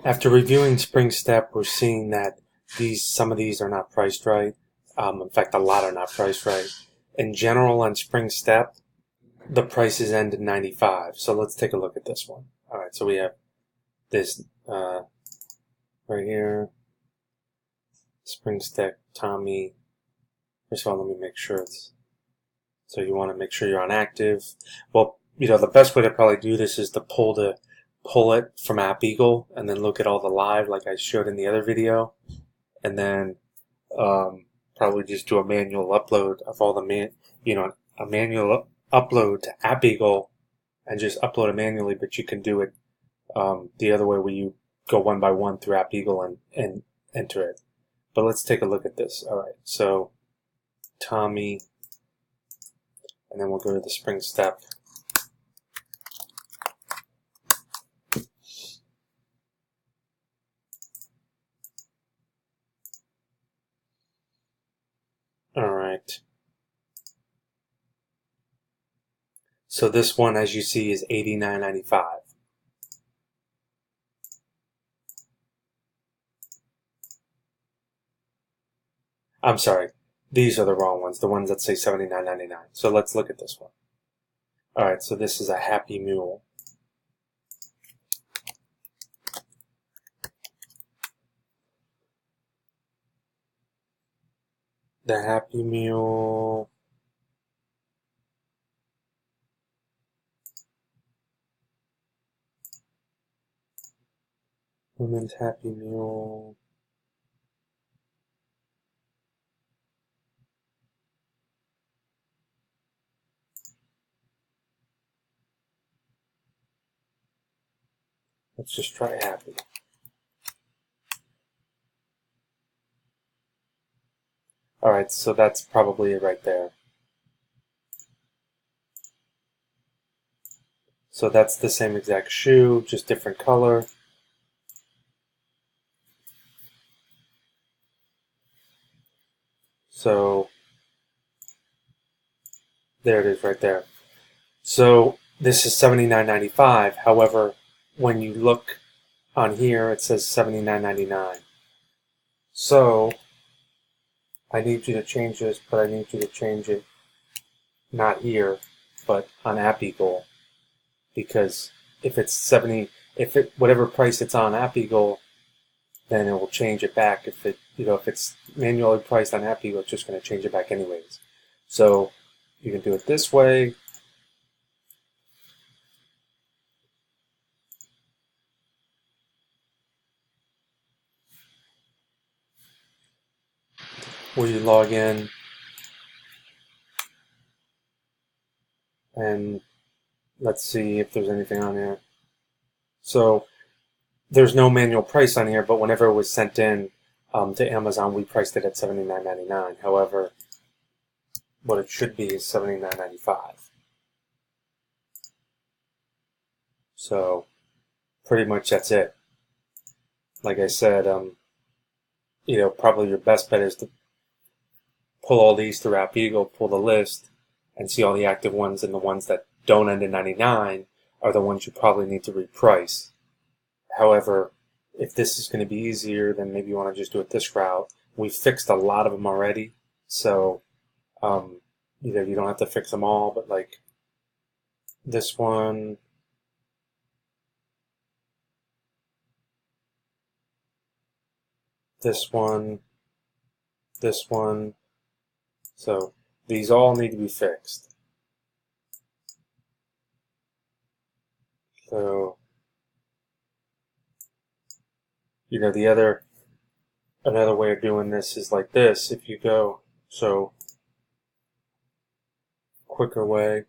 After reviewing Spring Step, we're seeing that some of these are not priced right. In fact, a lot are not priced right. In general, on Spring Step, the prices end at 95. So let's take a look at this one. All right, so we have this right here, Spring Step Tommy. First of all, let me make sure it's. So you want to make sure you're on active. Well, the best way to probably do this is to pull it from App Eagle and then look at all the live like I showed in the other video, and then probably just do a manual upload of all the a manual upload to App Eagle and just upload it manually. But you can do it the other way where you go one by one through App Eagle and enter it. But let's take a look at this. All right, so Tommy, and then we'll go to the Spring Step. All right. So this one, as you see, is $89.95. I'm sorry. These are the wrong ones, the ones that say $79.99. So let's look at this one. All right, so this is a Happy Mule. The Happy Mule. Women's Happy Mule. Let's just try Happy. All right, so that's probably it right there. So that's the same exact shoe, just different color. So there it is right there. So this is $79.95. However, when you look on here, it says $79.99. So I need you to change this, but I need you to change it not here, but on App Eagle, because if it's whatever price it's on App Eagle, then it will change it back. If it's manually priced on App Eagle, it's just going to change it back anyways. So you can do it this way. Where you log in and let's see if there's anything on here. So there's no manual price on here, but whenever it was sent in to Amazon, we priced it at $79.99. However, what it should be is $79.95. So pretty much that's it. Like I said, probably your best bet is to pull all these through App Eagle, pull the list, and see all the active ones, and the ones that don't end in 99 are the ones you probably need to reprice. However, if this is going to be easier, then maybe you want to just do it this route. We fixed a lot of them already, so you don't have to fix them all, but like this one, this one, this one. So these all need to be fixed. So, another way of doing this is like this. If you go, so quicker way,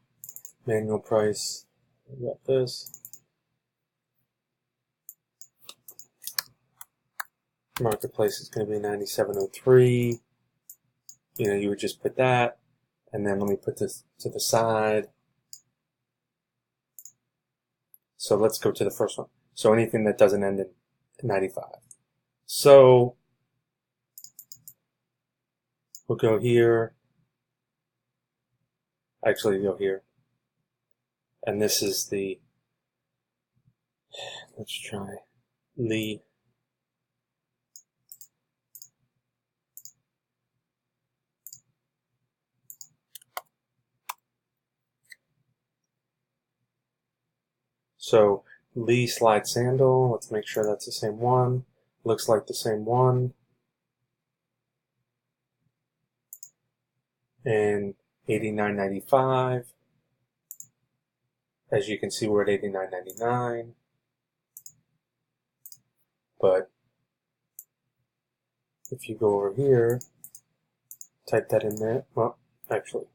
manual price, we got this. Marketplace is going to be 97.03. You would just put that, and then let me put this to the side. So let's go to the first one. So anything that doesn't end in 95. So we'll go here. Actually, go here. And this is let's try Lee. So Lee slide sandal, let's make sure that's the same one. Looks like the same one. And $89.95. As you can see, we're at $89.99. But if you go over here, type that in there. Well, actually,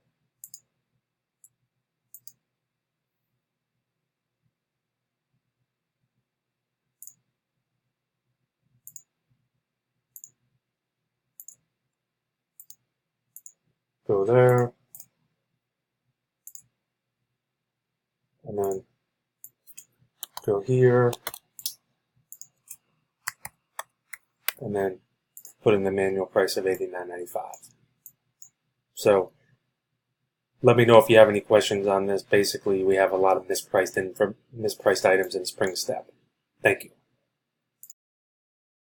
go there, and then go here, and then put in the manual price of $89.95. So let me know if you have any questions on this. Basically, we have a lot of mispriced items in Spring Step. Thank you.